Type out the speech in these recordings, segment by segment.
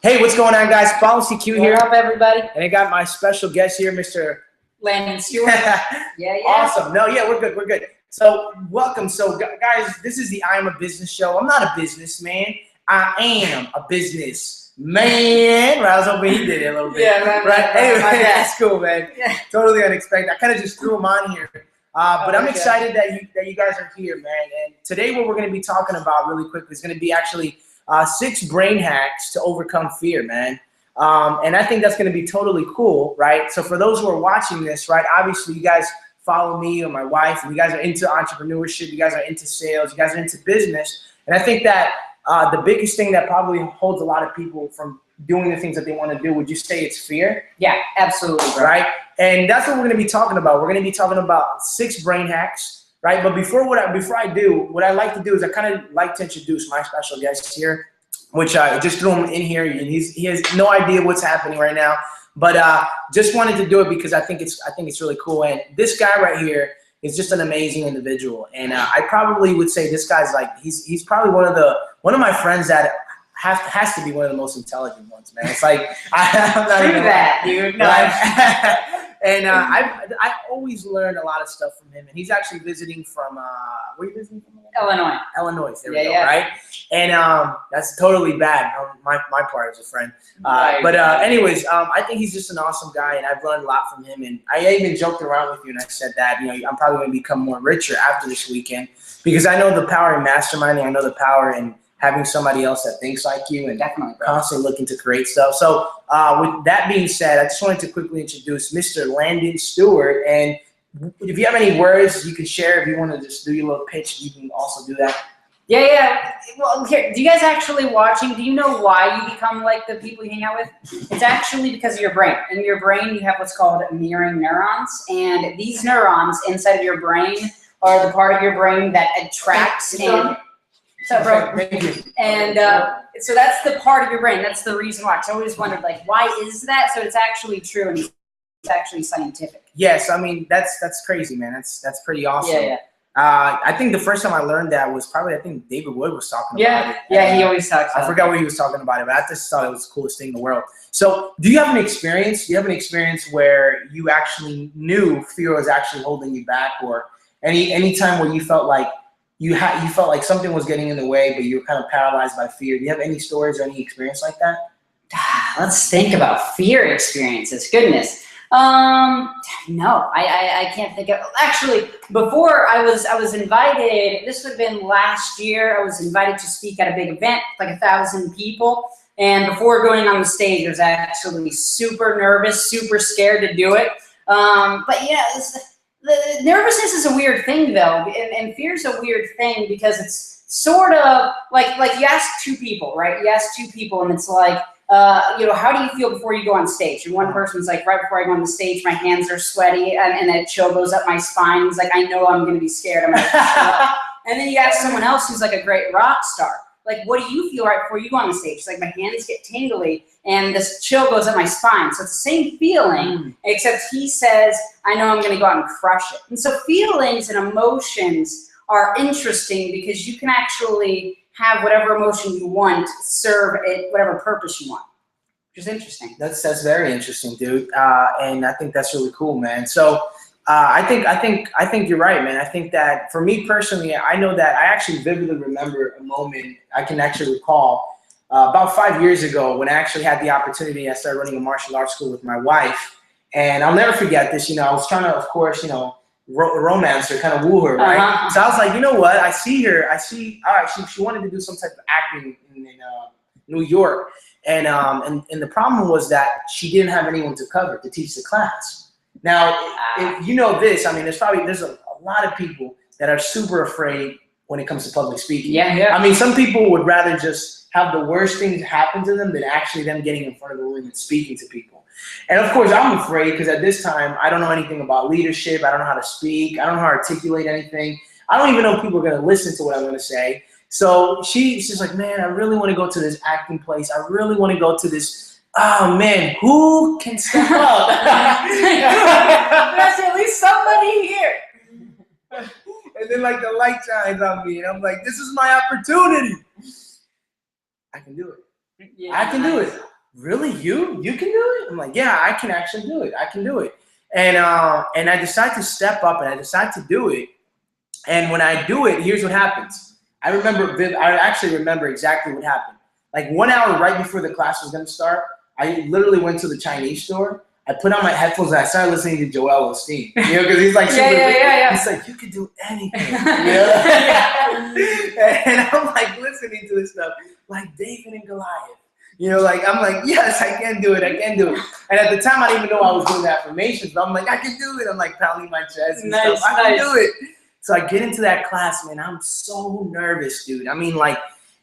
Hey, what's going on, guys? Policy Q here. What up, everybody? And I got my special guest here, Mr. Landon Stewart. Yeah. Awesome. No, yeah, we're good. So, welcome. So, guys, this is the I Am a Business show. I'm not a businessman. I am a business man. Right, I was hoping he did it a little bit. Yeah, man. Right? Anyway, My bad. that's cool, man. Yeah. Totally unexpected. I kind of just threw him on here. But I'm excited that you guys are here, man. And today what we're going to be talking about really quickly is going to be actually 6 brain hacks to overcome fear, man. And I think that's going to be totally cool, right? So for those who are watching this, right, obviously you guys follow me or my wife, and you guys are into entrepreneurship, you guys are into sales, you guys are into business. And I think that the biggest thing that probably holds a lot of people from doing the things that they want to do, would you say it's fear? Yeah, absolutely. Right? And that's what we're going to be talking about. We're going to be talking about 6 brain hacks, right? But before I do, what I like to do is I kind of like to introduce my special guest here, which I just threw him in here, and he has no idea what's happening right now. But just wanted to do it because I think it's really cool. And this guy right here is just an amazing individual. And I probably would say this guy's like he's probably one of my friends that has to be one of the most intelligent ones, man. It's like I'm not even that, dude. No. Right? And I always learned a lot of stuff from him. And he's actually visiting from where are you visiting from? Illinois. There we go, right? And that's totally bad on my part as a friend. But anyways, I think he's just an awesome guy, and I've learned a lot from him. And I even joked around with you, and I said that I'm probably going to become more richer after this weekend because I know the power in masterminding. I know the power in having somebody else that thinks like you and definitely constantly looking to create stuff. So with that being said, I just wanted to quickly introduce Mr. Landon Stewart. And if you have any words you can share, if you want to just do your little pitch, you can also do that. Yeah. Well, here, do you guys actually watching? Do you know why you become like the people you hang out with? It's actually because of your brain. In your brain, you have what's called mirroring neurons. And these neurons inside of your brain are the part of your brain that attracts and... So, bro, and so that's the part of your brain. That's the reason why. I always wondered, like, why is that? So it's actually true, and it's actually scientific. Yes, I mean that's crazy, man. That's pretty awesome. Yeah. I think the first time I learned that was probably I think David Wood was talking about it. Yeah, he always talks about it. I forgot what he was talking about it, but I just thought it was the coolest thing in the world. So, do you have an experience? Do you have an experience where you actually knew fear was actually holding you back, or any time where you felt like you felt like something was getting in the way, but you were kind of paralyzed by fear? Do you have any stories or any experience like that? Let's think about fear experiences. Goodness. No, I can't think of. Actually, before I was invited. This would have been last year. I was invited to speak at a big event, like 1,000 people. And before going on the stage, I was actually super nervous, super scared to do it. But yeah. The nervousness is a weird thing, though, and fear is a weird thing because it's sort of like you ask 2 people, right? You ask 2 people, and it's like, how do you feel before you go on stage? And one person's like, right before I go on the stage, my hands are sweaty, and a chill goes up my spine. He's like, I know I'm going to be scared. I'm going to up. And then you ask someone else who's like a great rock star. Like, what do you feel right before you go on the stage? It's like my hands get tingly and this chill goes up my spine. So it's the same feeling, except he says, I know I'm going to go out and crush it. And so feelings and emotions are interesting because you can actually have whatever emotion you want serve it whatever purpose you want, which is interesting. That's very interesting, dude. And I think that's really cool, man. So I think you're right, man. I think that for me personally, I know that I actually vividly remember a moment I can actually recall about 5 years ago when I actually had the opportunity. I started running a martial arts school with my wife, and I'll never forget this. I was trying to, of course, romance her, kind of woo her, right? So I was like, you know what? I see her. All right, she wanted to do some type of acting in New York, and the problem was that she didn't have anyone to teach the class. Now, if you know this, I mean, there's a lot of people that are super afraid when it comes to public speaking. Yeah. I mean, some people would rather just have the worst things happen to them than actually them getting in front of the room and speaking to people. And of course, I'm afraid because at this time, I don't know anything about leadership. I don't know how to speak. I don't know how to articulate anything. I don't even know if people are going to listen to what I'm going to say. So she's just like, man, I really want to go to this acting place. I really want to go to this. Oh man, who can step up? There's at least somebody here. And then like the light shines on me, and I'm like, this is my opportunity. I can do it. Yeah, I can do nice. it. Really, you can do it? I'm like, yeah, I can actually do it. I can do it. And I decide to step up and I decide to do it. And when I do it, here's what happens. I actually remember exactly what happened. Like 1 hour right before the class was gonna start, I literally went to the Chinese store. I put on my headphones and I started listening to Joel Osteen. You know, because he's like, Yeah. he's like, you could do anything. You know? And I'm like listening to this stuff, like David and Goliath. You know, like I'm like, yes, I can do it. I can do it. And at the time, I didn't even know I was doing the affirmations. But I'm like, I can do it. I'm like pounding my chest and stuff. I can do it. So I get into that class, man. I'm so nervous, dude. I mean, like,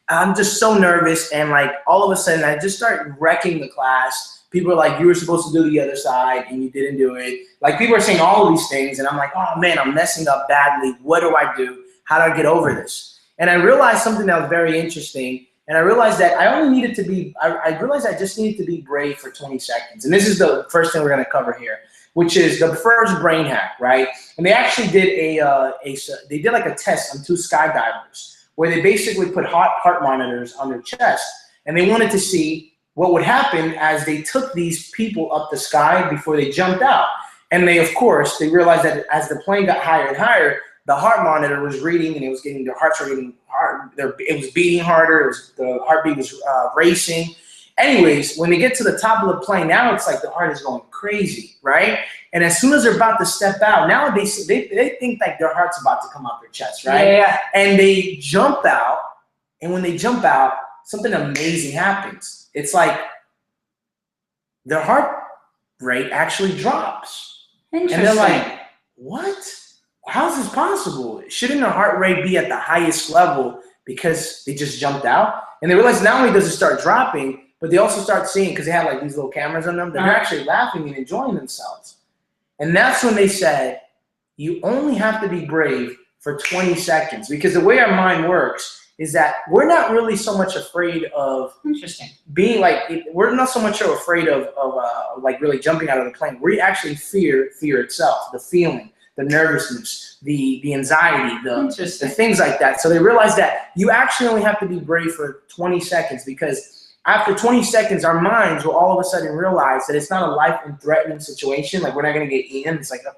I'm just so nervous. And like, all of a sudden, I just start wrecking the class. People are like, you were supposed to do the other side and you didn't do it. Like, people are saying all of these things. And I'm like, oh, man, I'm messing up badly. What do I do? How do I get over this? And I realized something that was very interesting. And I realized that I only needed to be, I realized I just needed to be brave for 20 seconds. And this is the first thing we're going to cover here, which is the first brain hack, right? And they actually did they did like a test on 2 skydivers where they basically put heart monitors on their chest. And they wanted to see what would happen as they took these people up the sky before they jumped out. And they, of course, they realized that as the plane got higher and higher, the heart monitor was reading and it was getting their hearts were getting hard. It was beating harder. The heartbeat was racing. Anyways, when they get to the top of the plane, now it's like the heart is going crazy, right? And as soon as they're about to step out, now they think like their heart's about to come out their chest, right? Yeah. And they jump out, and when they jump out, something amazing happens. It's like their heart rate actually drops. Interesting. And they're like, what? How is this possible? Shouldn't their heart rate be at the highest level because they just jumped out? And they realize not only does it start dropping, but they also start seeing, because they have like these little cameras on them, that they're actually laughing and enjoying themselves. And that's when they said, you only have to be brave for 20 seconds. Because the way our mind works is that we're not really so much afraid of being like, we're not so much afraid of like really jumping out of the plane. We actually fear itself, the feeling, the nervousness, the anxiety, the things like that. So they realized that you actually only have to be brave for 20 seconds because after 20 seconds, our minds will all of a sudden realize that it's not a life-threatening situation. Like, we're not going to get eaten. It's like, oh,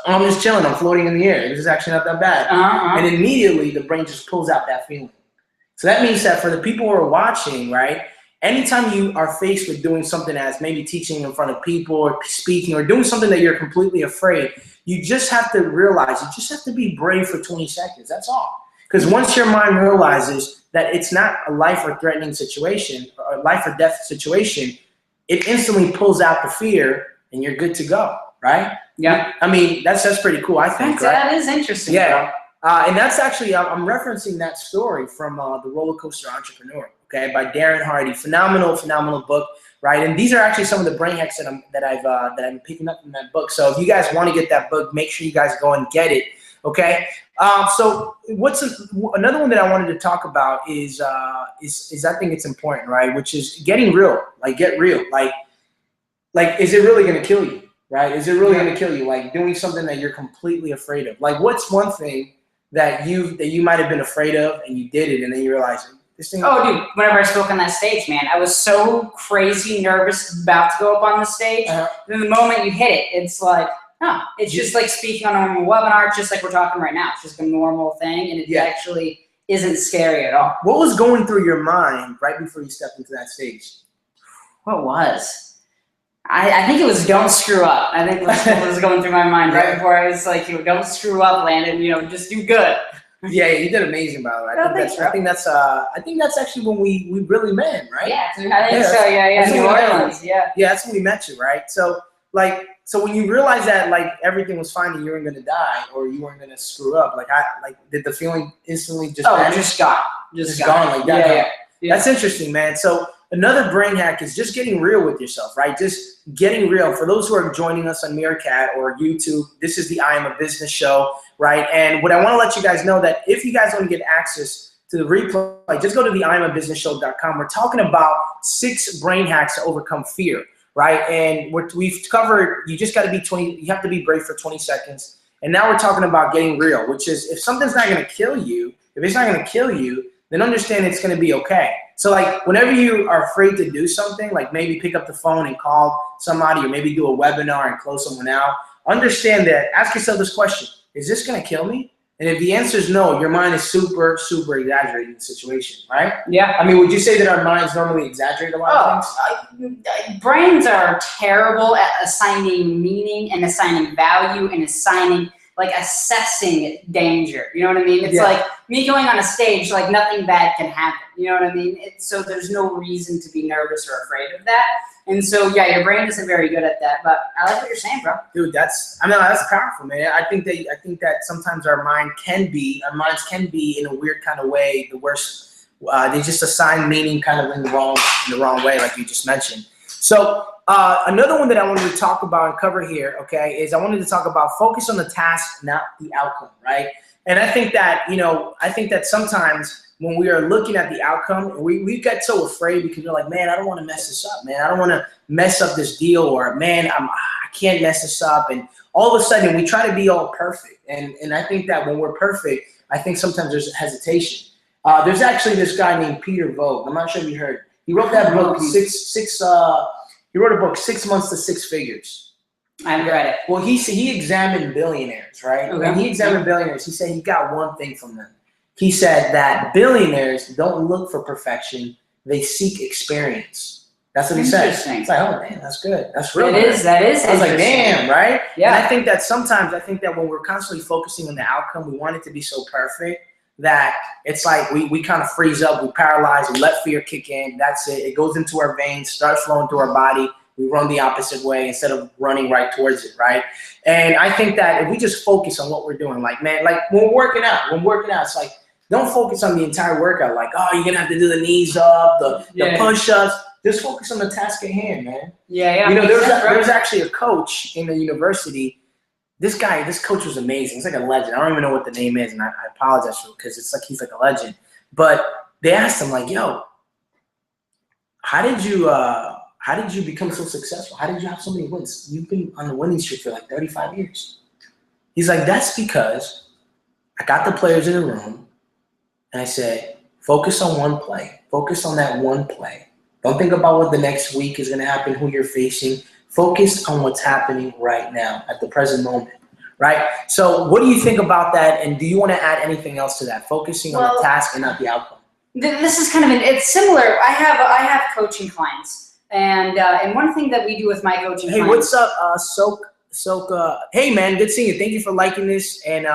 I'm just chilling. I'm floating in the air. This is actually not that bad. And immediately, the brain just pulls out that feeling. So that means that for the people who are watching, right, anytime you are faced with doing something as maybe teaching in front of people or speaking or doing something that you're completely afraid, you just have to realize, you just have to be brave for 20 seconds. That's all. Because once your mind realizes that it's not a life or threatening situation or a life or death situation, it instantly pulls out the fear and you're good to go, right? Yeah. I mean, that's pretty cool, I think, right? That is interesting. Yeah. And that's actually, I'm referencing that story from The Roller Coaster Entrepreneur, okay, by Darren Hardy. Phenomenal book, right? And these are actually some of the brain hacks that I'm picking up from that book. So if you guys want to get that book, make sure you guys go and get it, okay? So another one that I wanted to talk about is I think it's important, right? Which is getting real, like get real, like is it really gonna kill you, right? Is it really gonna kill you? Like doing something that you're completely afraid of. Like what's one thing that you might have been afraid of and you did it and then you realize this thing. Oh, dude! Whenever I spoke on that stage, man, I was so crazy nervous about to go up on the stage. Then the moment you hit it, it's like. It's just like speaking on a normal webinar, just like we're talking right now. It's just a normal thing, and it actually isn't scary at all. What was going through your mind right before you stepped into that stage? What was? I think it was don't screw up. I think that's what was going through my mind right before I was like, don't screw up, Landon. Just do good. Yeah, you did amazing, by the way. I think that's actually when we really met, right? Yeah, I think so. Yeah, New Orleans. Yeah, that's when we met you, right? So when you realized that like everything was fine and you weren't gonna die or you weren't gonna screw up, did the feeling instantly just vanish? Just gone like that? Yeah. That's interesting, man. So another brain hack is just getting real with yourself, right? Just getting real. For those who are joining us on Meerkat or YouTube, this is the I Am a Business show, right? And what I want to let you guys know that if you guys want to get access to the replay, just go to the IamABusinessShow.com. We're talking about 6 brain hacks to overcome fear. Right, and we've covered. You just got to be 20. You have to be brave for 20 seconds. And now we're talking about getting real, which is if something's not going to kill you, if it's not going to kill you, then understand it's going to be okay. So like whenever you are afraid to do something, like maybe pick up the phone and call somebody, or maybe do a webinar and close someone out, understand that, ask yourself this question: is this going to kill me? And if the answer is no, your mind is super, super exaggerating the situation, right? Yeah. I mean, would you say that our minds normally exaggerate a lot of things? Brains are terrible at assigning meaning and assigning value and assigning, like, assessing danger. You know what I mean? It's like me going on a stage, like nothing bad can happen. You know what I mean? So there's no reason to be nervous or afraid of that. And so, yeah, your brain isn't very good at that, but I like what you're saying, bro. Dude, that's powerful, man. I think that sometimes our minds can be in a weird kind of way the worst. They just assign meaning kind of in the wrong way, like you just mentioned. So another one that I wanted to talk about and cover here, okay, is I wanted to talk about focus on the task, not the outcome, right? And I think that, sometimes when we are looking at the outcome, we get so afraid because we're like, man, I don't want to mess this up, man. I don't want to mess up this deal, or man, I can't mess this up. And all of a sudden we try to be all perfect. And I think that when we're perfect, I think sometimes there's hesitation. There's actually this guy named Peter Vogt. I'm not sure if you heard. He wrote that book, he wrote a book, 6 Months to Six Figures. I haven't read it. Well, he examined billionaires, right? Okay. When he examined billionaires, he said he got one thing from them. He said that billionaires don't look for perfection; they seek experience. That's what he said. It's like, oh man, that's good. That's real. That is. I was like, damn, right? Yeah. And I think that when we're constantly focusing on the outcome, we want it to be so perfect that it's like we kind of freeze up, we paralyze, we let fear kick in. That's it. It goes into our veins, starts flowing through our body. We run the opposite way instead of running right towards it, right? And I think that if we just focus on what we're doing, like, man, like when we're working out, it's like, don't focus on the entire workout. Like, oh, you're going to have to do the knees up, the push-ups. Just focus on the task at hand, man. Yeah. You know, there was actually a coach in the university. This coach was amazing. He's like a legend. I don't even know what the name is, and I apologize for it because it's like he's like a legend. But they asked him, like, yo, how did you become so successful? How did you have so many wins? You've been on the winning streak for like 35 years. He's like, that's because I got the players in the room and I said, focus on one play. Focus on that one play. Don't think about what the next week is going to happen, who you're facing. Focus on what's happening right now at the present moment, right? So what do you think about that? And do you want to add anything else to that? Focusing on the task and not the outcome. This is kind of it's similar. I have coaching clients. And one thing that we do with my coaching clients. Hey, what's up, Soka? Hey, man, good seeing you. Thank you for liking this, and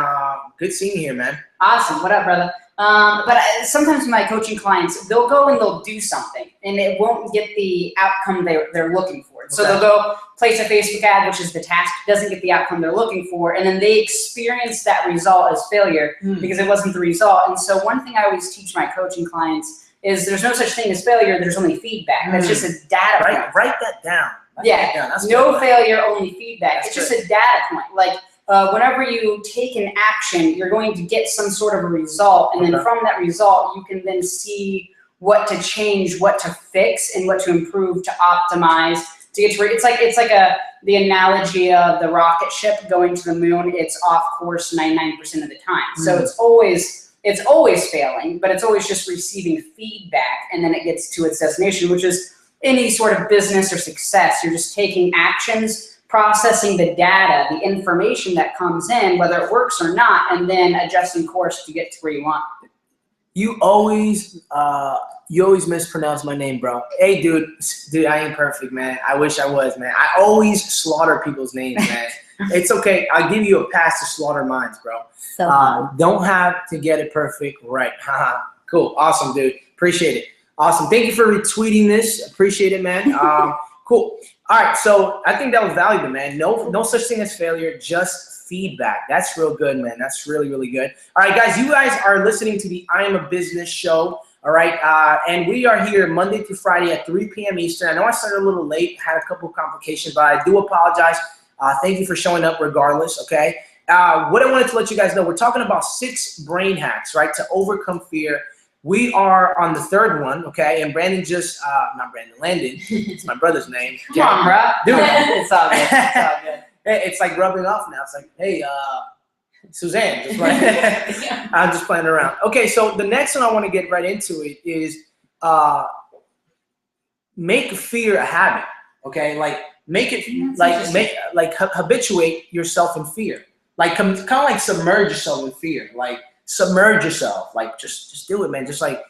good seeing you here, man. Awesome. What up, brother? But sometimes my coaching clients, they'll go and they'll do something, and it won't get the outcome they're looking for. So they'll go place a Facebook ad, which is the task, doesn't get the outcome they're looking for, and then they experience that result as failure because it wasn't the result. And so one thing I always teach my coaching clients is there's no such thing as failure. There's only feedback. That's just a data point. Write that down. No failure, only feedback. It's just a data point. Like whenever you take an action, you're going to get some sort of a result. And then from that result, you can then see what to change, what to fix, and what to improve, to optimize, to get to where it's like the analogy of the rocket ship going to the moon. It's off course 99% of the time. So it's always failing, but it's always just receiving feedback, and then it gets to its destination, which is any sort of business or success. You're just taking actions, processing the data, the information that comes in, whether it works or not, and then adjusting course to get to where you want. You always mispronounce my name, bro. Hey, dude, I ain't perfect, man. I wish I was, man. I always slaughter people's names, man. It's okay. I'll give you a pass to slaughter mine, bro. Don't have to get it perfect, right? Haha. Cool. Awesome, dude. Appreciate it. Awesome. Thank you for retweeting this. Appreciate it, man. Cool. All right. So I think that was valuable, man. No such thing as failure, just feedback. That's real good, man. That's really, really good. All right, guys. You guys are listening to the I Am a Business show. All right. And we are here Monday through Friday at 3 p.m. Eastern. I know I started a little late, had a couple of complications, but I do apologize. Thank you for showing up regardless, okay? What I wanted to let you guys know, we're talking about 6 brain hacks, right, to overcome fear. We are on the 3rd one, okay? And Brandon Landon, it's my brother's name. Come on, bro. Dude. It's all good. It's all good. It's like rubbing off now. It's like, hey, Suzanne, just playing. I'm just playing around. Okay, so the next one I want to get right into it is make fear a habit. Okay, like make it habituate yourself in fear. Like kind of like submerge yourself in fear. Like submerge yourself. Like just do it, man. Just like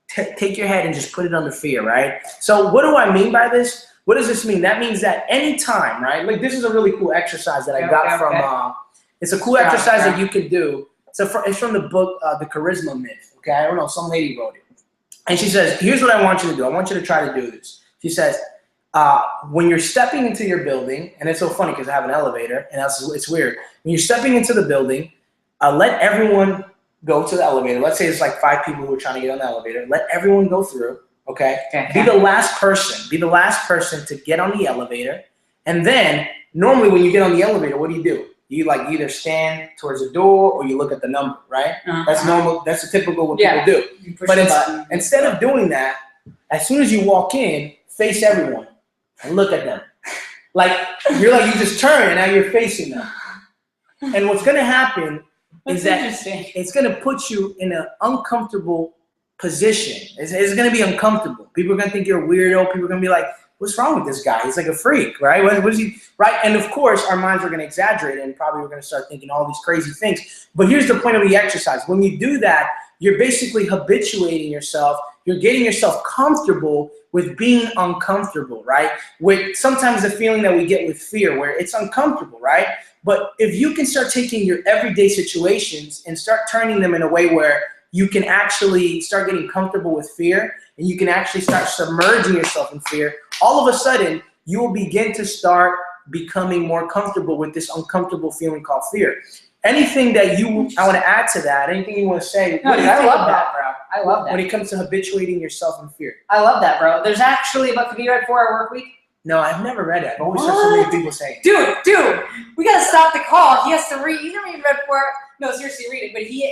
take your head and just put it under fear, right? So what do I mean by this? What does this mean? That means that anytime, right? Like this is a really cool exercise that I got from. It's a cool exercise that you can do. So it's from the book, The Charisma Myth. Okay, I don't know, some lady wrote it, and she says, "Here's what I want you to do. I want you to try to do this." She says, "When you're stepping into your building, and it's so funny because I have an elevator, and it's weird. When you're stepping into the building, let everyone go to the elevator. Let's say it's like 5 people who are trying to get on the elevator. Let everyone go through. Okay? Be the last person. Be the last person to get on the elevator. And then normally when you get on the elevator, what do? You like either stand towards the door or you look at the number, right? That's normal. That's the typical what people do. But instead of doing that, as soon as you walk in, face everyone and look at them. Like you just turn and now you're facing them. And what's going to happen is that it's going to put you in an uncomfortable position. It's going to be uncomfortable. People are going to think you're a weirdo. People are going to be like, what's wrong with this guy? He's like a freak, right? What is he, right? And of course, our minds are going to exaggerate it and probably we're going to start thinking all these crazy things. But here's the point of the exercise. When you do that, you're basically habituating yourself. You're getting yourself comfortable with being uncomfortable, right? With sometimes the feeling that we get with fear where it's uncomfortable, right? But if you can start taking your everyday situations and start turning them in a way where you can actually start getting comfortable with fear and you can actually start submerging yourself in fear, all of a sudden you will begin to start becoming more comfortable with this uncomfortable feeling called fear. Anything that I want to add to that, anything you want to say? No, dude, I love that, bro. I love that. When it comes to habituating yourself in fear. I love that, bro. There's actually a book. Have you read 4 Hour Workweek? No, I've never read it. I've always heard so many people saying it. Dude, we gotta stop the call. He has to read. He's never even read 4 Hour. No, seriously, read it. But at the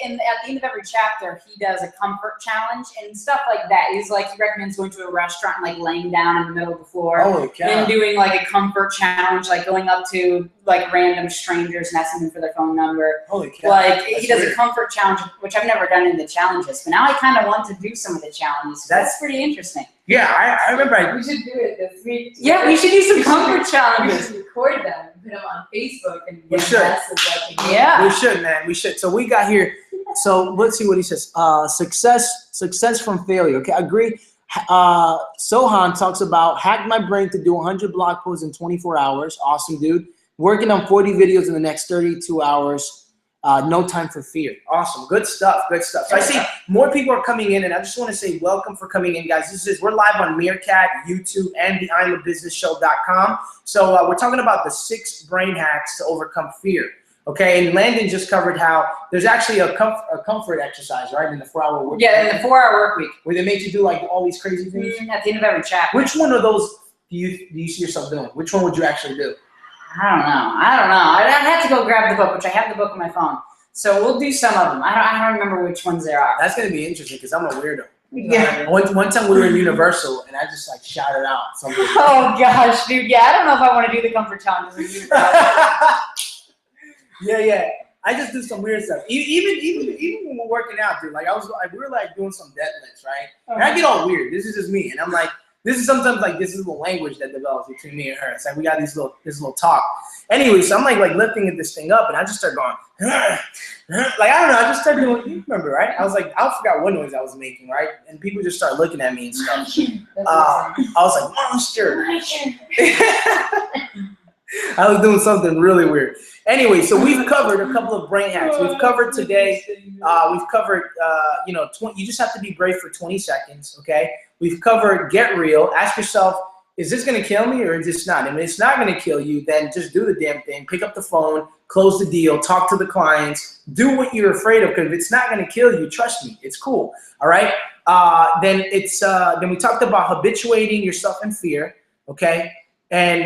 end of every chapter, he does a comfort challenge and stuff like that. He's like, he recommends going to a restaurant and like laying down in the middle of the floor. Holy cow. And doing like a comfort challenge, like going up to like random strangers and asking them for their phone number. Holy cow. Like he does a comfort challenge, which I've never done in the challenges, but now I kind of want to do some of the challenges. That's pretty interesting. Yeah, I remember. We should do it this week. Yeah, we should do some comfort challenges. We should record them and put them on Facebook and we should. Yeah. We should, man. We should. So we got here. So let's see what he says. Success from failure. Okay, I agree. Sohan talks about hack my brain to do 100 blog posts in 24 hours. Awesome, dude. Working on 40 videos in the next 32 hours. No time for fear. Awesome. Good stuff. Good stuff. So I see more people are coming in, and I just want to say welcome for coming in, guys. We're live on Meerkat, YouTube, and the I'mABusinessShow.com. So we're talking about the 6 brain hacks to overcome fear. Okay, and Landon just covered how there's actually a comfort exercise, right, in the 4 Hour Work Week. Yeah, in the 4 Hour Work Week. Where they make you do like all these crazy things. At the end of every chapter. Which one of those do you see yourself doing? Which one would you actually do? I don't know. I'd have to go grab the book, which I have the book on my phone. So we'll do some of them. I don't remember which ones there are. That's gonna be interesting because I'm a weirdo. Yeah. One time we were in Universal and I just like shouted out something. Oh gosh, dude. Yeah, I don't know if I want to do the comfort challenges in Universal. Yeah. I just do some weird stuff. Even when we're working out, dude. Like we were like doing some deadlifts, right? And I get all weird. This is just me, and I'm like. This is sometimes like this is the language that develops between me and her. It's like we got this little talk. Anyway, so I'm like lifting this thing up, and I just start going, like I don't know. I just started doing. You remember, right? I was like, I forgot what noise I was making, right? And people just start looking at me and stuff. I was like, monster. I was doing something really weird. Anyway, so we've covered a couple of brain hacks. We've covered today. We've covered, you just have to be brave for 20 seconds. Okay. We've covered get real. Ask yourself, is this going to kill me or is this not? And if it's not going to kill you, then just do the damn thing. Pick up the phone, close the deal, talk to the clients, do what you're afraid of. Because if it's not going to kill you, trust me, it's cool. All right. Then we talked about habituating yourself in fear. Okay. And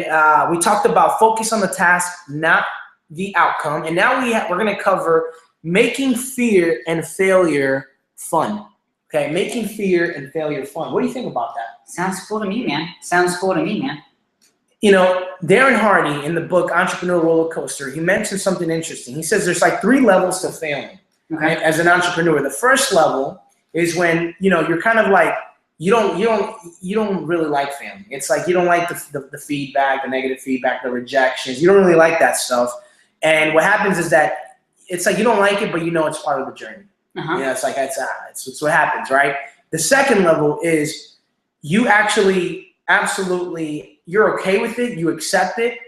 we talked about focus on the task, not the outcome. And now we're going to cover making fear and failure fun. Okay, making fear and failure fun. What do you think about that? Sounds cool to me, man. you know, Darren Hardy in the book Entrepreneur Roller Coaster, he mentioned something interesting. He says there's like 3 levels to failing, right, as an entrepreneur. The first level is when, you know, you're kind of like, you don't really like failing. It's like you don't like the feedback, the negative feedback, the rejections. You don't really like that stuff. And what happens is that it's like you don't like it, but you know it's part of the journey. You know, it's like it's what happens, right? The second level is you actually absolutely, you're okay with it, you accept it,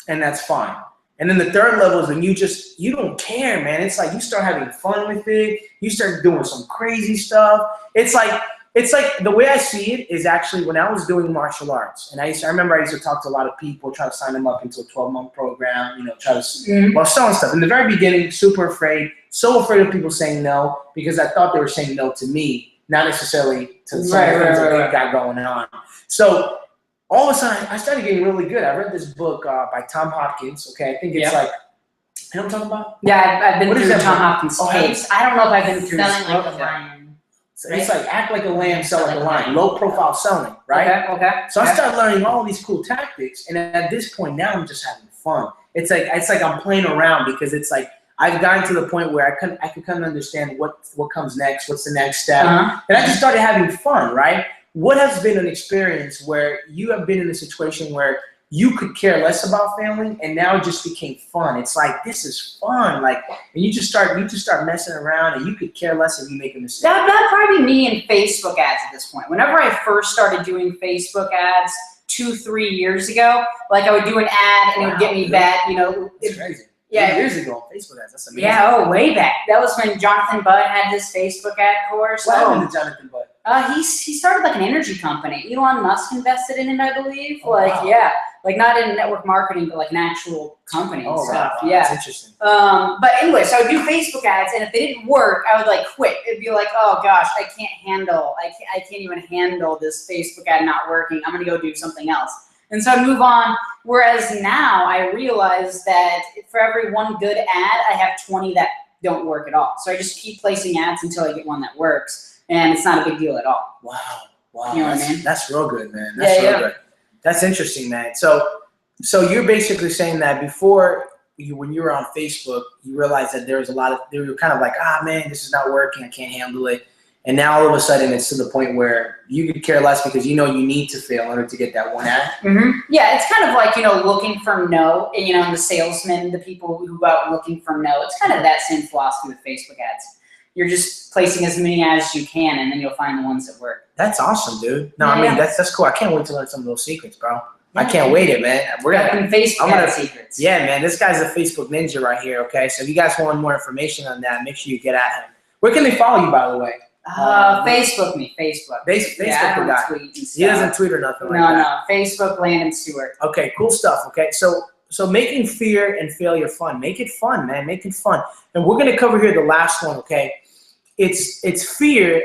and that's fine. And then the third level is when you don't care, man. It's like you start having fun with it. You start doing some crazy stuff. It's like the way I see it is actually when I was doing martial arts, and I remember I used to talk to a lot of people, try to sign them up into a 12-month program, you know, try to, well, selling stuff. In the very beginning, super afraid, so afraid of people saying no, because I thought they were saying no to me, not necessarily to some of the things that they got going on. So all of a sudden, I started getting really good. I read this book by Tom Hopkins. Okay, I think it's like, you know what I'm talking about? Yeah, I've been What is through that Tom book? Hopkins Oh, tapes. I don't know if I've been through Selling this like book a yet. lion. So it's like act like a lamb, sell like a lion, low profile selling, right? Okay. So I started learning all these cool tactics, and at this point now I'm just having fun. It's like I'm playing around because it's like I've gotten to the point where I can kind of understand what comes next, what's the next step, and I just started having fun, right? What has been an experience where you have been in a situation where you could care less about failing, and now it just became fun? It's like, this is fun, like, and you just start messing around, and you could care less if you make a mistake. That'd probably be me in Facebook ads at this point. Whenever I first started doing Facebook ads 2-3 years ago, like I would do an ad and it would get me bad, you know. It's crazy. Yeah. 3 years ago, Facebook ads. That's amazing. Yeah, oh, way back. That was when Jonathan Budd had this Facebook ad course. What happened to Jonathan Budd? He started like an energy company. Elon Musk invested in it, I believe. Oh, wow. Yeah, like not in network marketing, but like an actual company and stuff. Wow. Yeah. That's interesting. But anyway, so I would do Facebook ads, and if they didn't work, I would like quit. It'd be like, oh gosh, I can't even handle this Facebook ad not working. I'm gonna go do something else. And so I'd move on. Whereas now I realize that for every one good ad, I have 20 that don't work at all. So I just keep placing ads until I get one that works, and it's not a big deal at all. Wow. You know what I mean? That's real good, man. That's real good. That's interesting, man. So you're basically saying that before when you were on Facebook, you realized that there was you were kind of like, man, this is not working. I can't handle it. And now all of a sudden it's to the point where you could care less because you know you need to fail in order to get that one ad. Yeah, it's kind of like, you know, looking for no, and, you know, the salesmen, the people who go out looking for no. It's kind of that same philosophy with Facebook ads. You're just placing as many ads as you can, and then you'll find the ones that work. That's awesome, dude. No, I mean, that's cool. I can't wait to learn some of those secrets, bro. I can't wait it, man. We're gonna Facebook ad secrets. Yeah, man. This guy's a Facebook ninja right here. Okay, so if you guys want more information on that, make sure you get at him. Where can they follow you, by the way? Facebook me. Facebook. Facebook yeah, I the don't guy. tweet and stuff. He doesn't tweet or nothing like that. No. Facebook, Landon Stewart. Okay, cool stuff. Okay, so making fear and failure fun. Make it fun, man. Make it fun. And we're gonna cover here the last one. Okay, it's fear.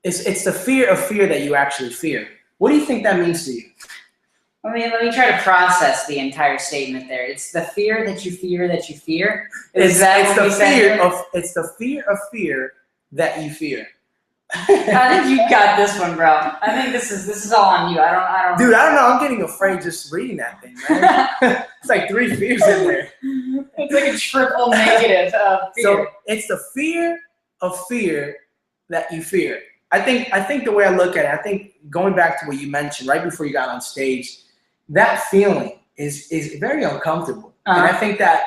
It's the fear of fear that you actually fear. What do you think that means to you? Let me try to process the entire statement there. It's the fear that you fear that you fear. It's the fear of fear that you fear. I think you got this one, bro. I think this is all on you. I don't. Dude, I don't know. I'm getting afraid just reading that thing, man. It's like 3 fears in there. It's like a triple negative of fear. So it's the fear of fear that you fear. I think the way I look at it, I think going back to what you mentioned right before you got on stage, that feeling is very uncomfortable. And I think that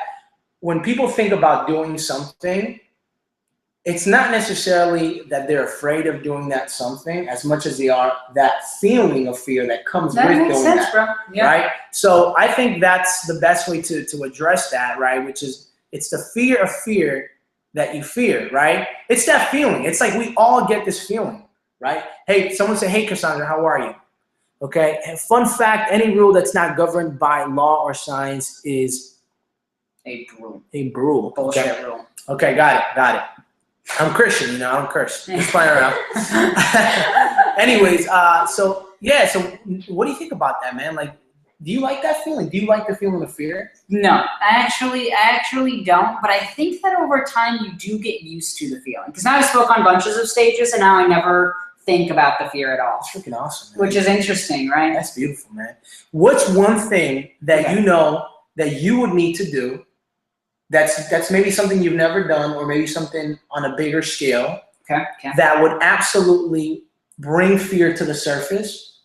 when people think about doing something, it's not necessarily that they're afraid of doing that something as much as they are that feeling of fear that comes with doing that. Bro. Yeah. Right? So I think that's the best way to address that, right? Which is it's the fear of fear that you fear, right? It's that feeling. It's like we all get this feeling, right? Hey, someone say, hey, Cassandra, how are you? Okay. And fun fact, any rule that's not governed by law or science is a rule. A rule. Bullshit rule. Okay, got it. I'm Christian, you know, I don't curse. Just playing around. Anyways, so what do you think about that, man? Like, do you like that feeling? Do you like the feeling of fear? No, I actually don't. But I think that over time you do get used to the feeling. Because now I spoke on bunches of stages, and now I never think about the fear at all, That's freaking awesome, man. which is interesting, right? That's beautiful, man. What's one thing that Okay. you know that you would need to do that's maybe something you've never done, or maybe something on a bigger scale Okay. that would absolutely bring fear to the surface,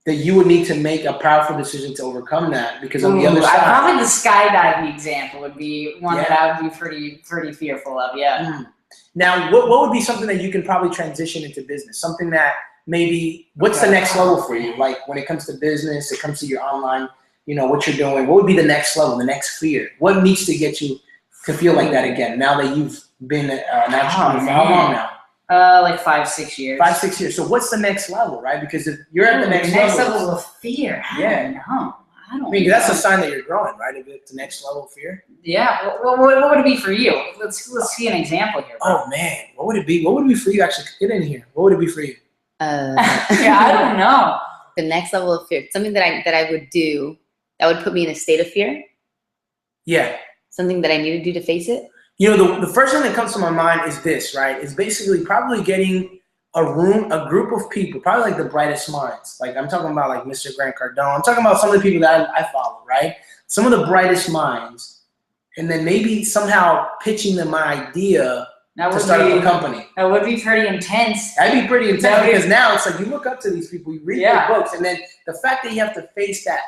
that you would need to make a powerful decision to overcome that? Because on the other side, Probably the skydiving example would be one that Yeah. I would be pretty fearful of. Yeah. Now, what would be something that you can probably transition into business? Something that maybe, what's the Okay. next level for you? Like when it comes to business, it comes to your online, what you're doing, what would be the next level, the next fear? What needs to get you to feel like that again, now that you've been an entrepreneur for how long now? Like 5-6 years. 5-6 years. So what's the next level, right? Because if you're at the next level, of fear. I Yeah. don't know. I don't I mean, that's know. a sign that you're growing, right? If it's the next level of fear. Yeah. What would it be for you? Let's see an example here. Oh man, what would it be? What would it be for you? Actually, get in here. What would it be for you? Yeah, I don't know. The next level of fear, something that I would do that would put me in a state of fear, Yeah. something that I need to do to face it. The first thing that comes to my mind is this, right? Is basically probably getting a group of people, probably like the brightest minds. Like I'm talking about like Mr. Grant Cardone. I'm talking about some of the people that I follow, right? Some of the brightest minds. And then maybe somehow pitching them my idea That to would start up a be company. pretty intense. That'd be pretty intense That'd be- because now it's like you look up to these people, you read Yeah. their books, and then the fact that you have to face that,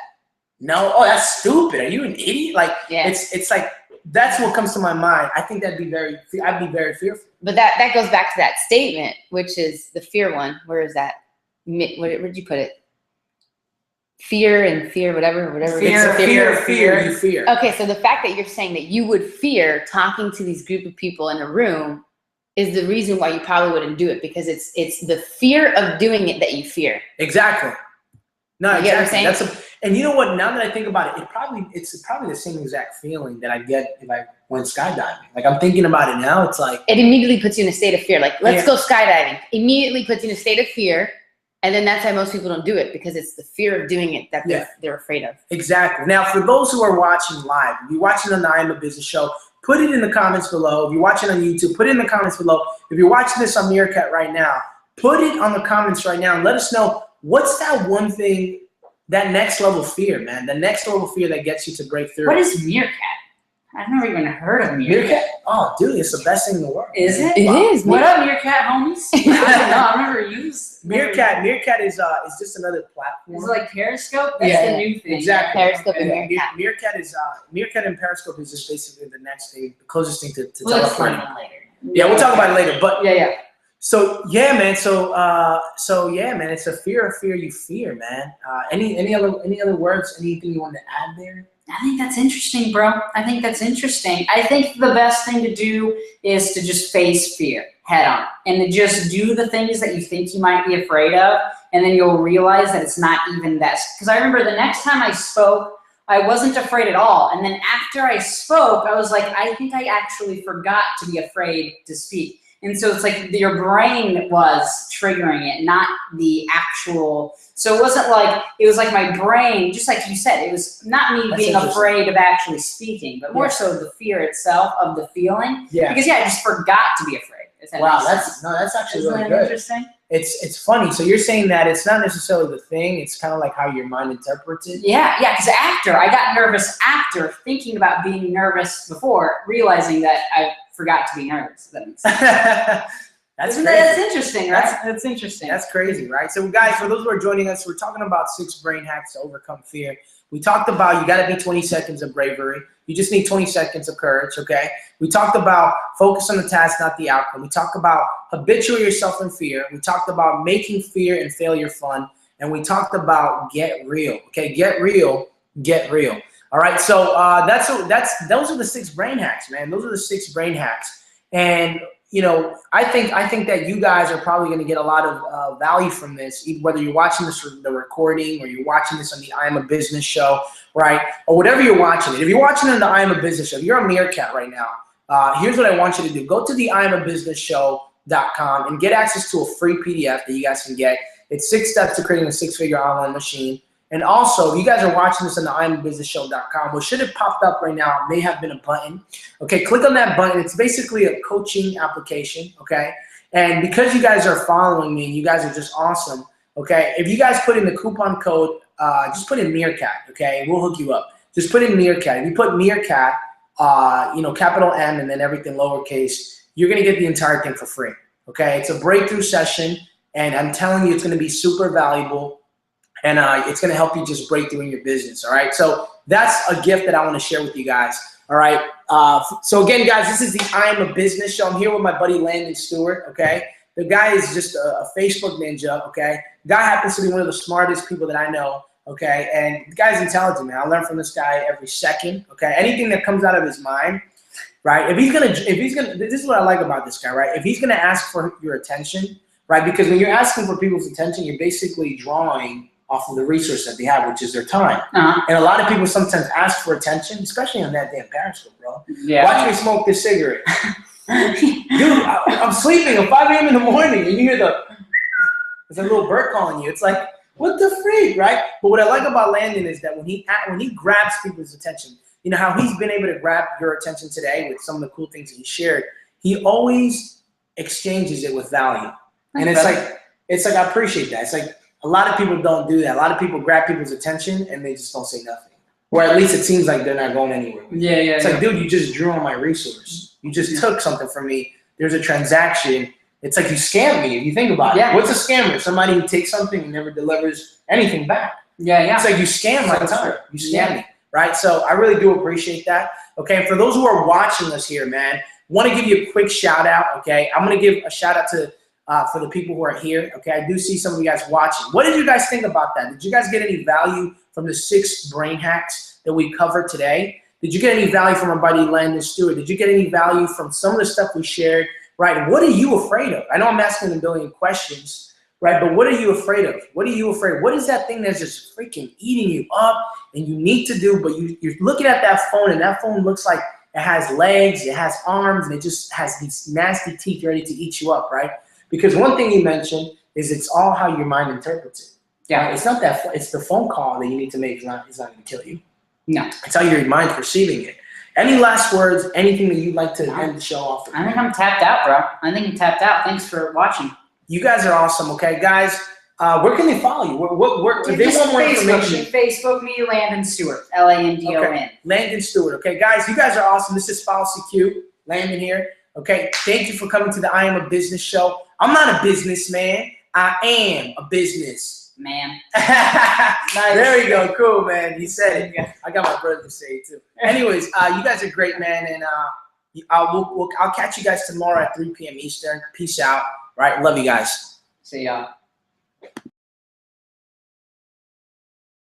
that's stupid. Are you an idiot? Like Yeah. it's like that's what comes to my mind. I think I'd be very fearful. But that goes back to that statement, which is the fear one. Where is that? Where'd you put it? Fear and fear, whatever. Fear, It's a fear. you fear. Okay, so the fact that you're saying that you would fear talking to these group of people in a room is the reason why you probably wouldn't do it, because it's the fear of doing it that you fear. Exactly. No, You get what I'm exactly. saying? And you know what? Now that I think about it, it's probably the same exact feeling that I get if I went skydiving. Like I'm thinking about it now. It's like It immediately puts you in a state of fear. Like, let's Yeah. go skydiving. Immediately puts you in a state of fear. And then that's why most people don't do it, because it's the fear of doing it that they're afraid of. exactly. Now, for those who are watching live, if you're watching on the I Am a Business Show, put it in the comments below. If you're watching on YouTube, put it in the comments below. If you're watching this on Meerkat right now, put it on the comments right now and let us know what's that one thing, that next level fear, man. The next level fear that gets you to break through. What is Meerkat? I've never even heard of Meerkat. Meerkat? Oh, dude, it's the best thing in the world. Is it? It is. What up, Meerkat homies? I don't know. I've never used Meerkat is just another platform. Is it like Periscope? That's Yeah, the new thing. exactly. Periscope and Okay. Meerkat. Meerkat and Periscope is just basically the next thing, the closest thing to We'll explain telephone. that later. Yeah, we'll talk about it later. But Yeah. so yeah, man. So yeah, man. It's a fear you fear, man. Any other words? Anything you want to add there? I think that's interesting, bro. I think that's interesting. I think the best thing to do is to just face fear head on and to just do the things that you think you might be afraid of. And then you'll realize that it's not even that. Because I remember the next time I spoke, I wasn't afraid at all. And then after I spoke, I was like, I think I actually forgot to be afraid to speak. And so it's like your brain was triggering it, not the actual. So it wasn't like, it was like my brain, just like you said, it was not me That's being interesting. afraid of actually speaking, but more Yeah. so the fear itself of the feeling. Yeah. Because I just forgot to be afraid. If that Wow, makes sense. that's actually Isn't really that good. interesting? It's funny. So you're saying that it's not necessarily the thing. It's kind of like how your mind interprets it. Yeah, because I got nervous after thinking about being nervous before, realizing that I forgot to be nervous. If that makes sense. That's Isn't crazy. that, that's interesting, right? That's interesting. That's crazy, right? So, guys, for those who are joining us, we're talking about 6 brain hacks to overcome fear. We talked about you got to be 20 seconds of bravery. You just need 20 seconds of courage, okay? We talked about focus on the task, not the outcome. We talked about habituate yourself in fear. We talked about making fear and failure fun. And we talked about get real, okay? Get real, get real. All right, so those are the 6 brain hacks, man. Those are the 6 brain hacks. And I think that you guys are probably going to get a lot of value from this, whether you're watching this the recording or you're watching this on the I Am a Business Show, right? Or whatever you're watching it. If you're watching it on the I Am a Business Show, if you're on Meerkat right now, here's what I want you to do. Go to the IamABusinessShow.com and get access to a free PDF that you guys can get. It's 6 steps to creating a 6-figure online machine. And also, if you guys are watching this on the IamABusinessShow.com, what should have popped up right now may have been a button. Okay, click on that button. It's basically a coaching application, okay? And because you guys are following me and you guys are just awesome, okay, if you guys put in the coupon code, just put in Meerkat, okay, we'll hook you up. Just put in Meerkat. If you put Meerkat, capital M and then everything lowercase, you're going to get the entire thing for free, okay? It's a breakthrough session, and I'm telling you it's going to be super valuable, and it's going to help you just break through in your business, all right? So that's a gift that I want to share with you guys, all right? So again, guys, this is the I Am a Business Show. I'm here with my buddy Landon Stewart, okay? The guy is just a Facebook ninja, okay? The guy happens to be one of the smartest people that I know, okay? And the guy's intelligent, man. I learn from this guy every second, okay? Anything that comes out of his mind, right? If he's gonna, this is what I like about this guy, right? If he's gonna ask for your attention, right? Because when you're asking for people's attention, you're basically drawing off of the resource that they have, which is their time. And a lot of people sometimes ask for attention, especially on that damn Periscope, bro. Yeah. Watch me smoke this cigarette. Dude, I'm sleeping at 5 a.m. in the morning, and you hear there's a little bird calling you. It's like, what the freak, right? But what I like about Landon is that when he grabs people's attention, you know how he's been able to grab your attention today with some of the cool things that he shared. He always exchanges it with value, and it's like I appreciate that. It's like a lot of people don't do that. A lot of people grab people's attention and they just don't say nothing, or at least it seems like they're not going anywhere. Yeah. It's like, dude, you just drew on my resource. You just took something from me. There's a transaction. It's like you scammed me if you think about it. What's a scammer? Somebody who takes something and never delivers anything back. Yeah. It's like you scam my time. You scam me, right? So I really do appreciate that. Okay, and for those who are watching us here, man, want to give you a quick shout out. Okay, I'm gonna give a shout out to for the people who are here. Okay, I do see some of you guys watching. What did you guys think about that? Did you guys get any value from the 6 brain hacks that we covered today? Did you get any value from our buddy Landon Stewart? Did you get any value from some of the stuff we shared? Right? What are you afraid of? I know I'm asking a billion questions, right? But what are you afraid of? What are you afraid of? What is that thing that's just freaking eating you up and you need to do, but you're looking at that phone and that phone looks like it has legs, it has arms, and it just has these nasty teeth ready to eat you up, right? Because one thing you mentioned is it's all how your mind interprets it. Yeah, it's not that, it's the phone call that you need to make. It's not going to kill you. No. It's how your mind's perceiving it. Any last words, anything that you'd like to end the show off with? I think I'm tapped out, bro. I think I'm tapped out. Thanks for watching. You guys are awesome, okay? Guys, where can they follow you? If they want more information. Facebook me, Landon Stewart, Landon. Okay. Landon Stewart, okay? Guys, you guys are awesome. This is Policy Q, Landon here, okay? Thank you for coming to the I Am a Business Show. I'm not a businessman. I am a business. Man. There you go. Cool, man. You said it. I got my brother to say it too. Anyways, you guys are great, man. And I'll catch you guys tomorrow at 3 p.m. Eastern. Peace out. Right. Love you guys. See ya.